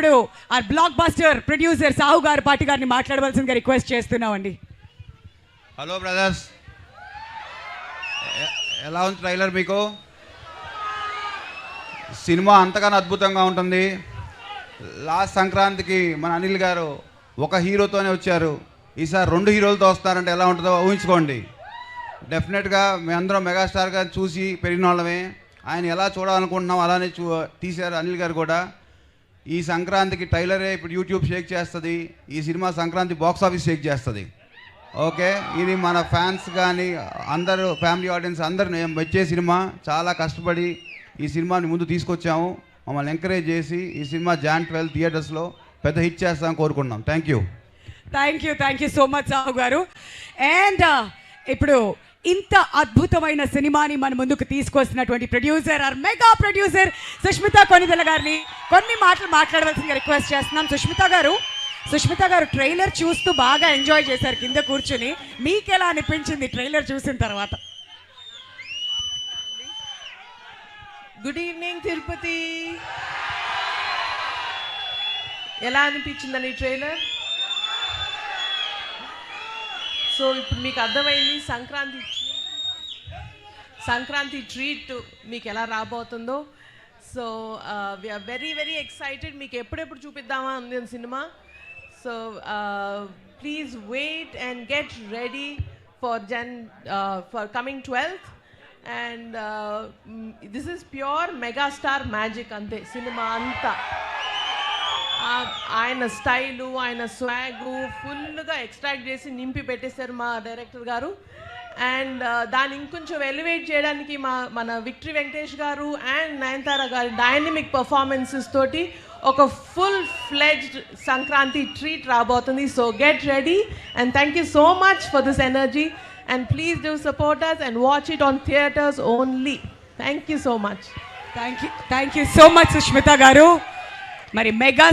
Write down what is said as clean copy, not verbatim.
ఇప్పుడు ఆ block buster producer Sahu గారు పాటి గారిని మాట్లాడవలసిందిగా రిక్వెస్ట్ చేస్తున్నామండి. హలో బ్రదర్స్, ఎలా ఉంది ట్రైలర్? మీకు సినిమా అంతగానో అద్భుతంగా ఉంటుంది. లాస్ట్ సంక్రాంతికి మన అనిల్ గారు ఒక హీరోతోనే వచ్చారు, ఈసారి 2 హీరోలతో వస్తారంటే ఎలా ఉంటుందో ఊహించుకోండి. డెఫినెట్గా మేమందరం మెగాస్టార్ గారిని చూసి పెరిగిన వాళ్ళమే. ఆయన ఎలా చూడాలనుకుంటున్నాం అలానే తీశారు అనిల్ గారు కూడా. ఈ సంక్రాంతికి ట్రైలరే ఇప్పుడు యూట్యూబ్ షేక్ చేస్తుంది. ఈ cinema Sankranti box office Sheikh చేస్తుంది. ఓకే, ఇది మన ఫ్యాన్స్ కానీ అందరూ ఫ్యామిలీ ఆడియన్స్ అందరూ వచ్చే సినిమా. చాలా కష్టపడి ఈ సినిమాని ముందు తీసుకొచ్చాము. మమ్మల్ని ఎంకరేజ్ చేసి ఈ సినిమా Jan 12 థియేటర్స్లో పెద్ద హిట్ చేస్తామని కోరుకుంటున్నాం. Thank you so much Sahu గారు. అండ్ ఇప్పుడు ఇంత అద్భుతమైన సినిమాని మన ముందుకు తీసుకొస్తున్నటువంటి producer or mega producer Sushmita Konidela గారిని కొన్ని మాటలు మాట్లాడవలసిందిగా రిక్వెస్ట్ చేస్తున్నాం. సుష్మిత గారు ట్రైలర్ చూస్తూ బాగా ఎంజాయ్ చేశారు కింద కూర్చుని. మీకు ఎలా అనిపించింది ట్రైలర్ చూసిన తర్వాత? Good evening Tirupati. ఎలా అనిపించిందని ట్రైలర్? సో ఇప్పుడు మీకు అర్థమైంది సంక్రాంతి ట్రీట్ మీకు ఎలా రాబోతుందో. So we are very very excited. మీకు ఎప్పుడెప్పుడు చూపిద్దామా ఉంది సినిమా. So please wait and get ready for coming 12th. And this is pure megastar magic అంతే సినిమా అంతా. ఆయన స్టైలు, ఆయన స్వాగు ఫుల్గా ఎక్స్ట్రాక్ట్ చేసి నింపి పెట్టేశారు మా డైరెక్టర్ గారు. అండ్ దాన్ని ఇంకొంచెం ఎలివేట్ చేయడానికి మన విక్టరీ వెంకటేష్ గారు అండ్ నయనతార గారి డైనమిక్ పర్ఫార్మెన్సెస్ తోటి ఒక ఫుల్ ఫ్లెడ్జ్డ్ సంక్రాంతి ట్రీట్ రాబోతుంది. So get ready and thank you so much for this energy and please do support us and watch it on theaters only. Thank you so much. Thank you so much Sushmita గారు. మరి mega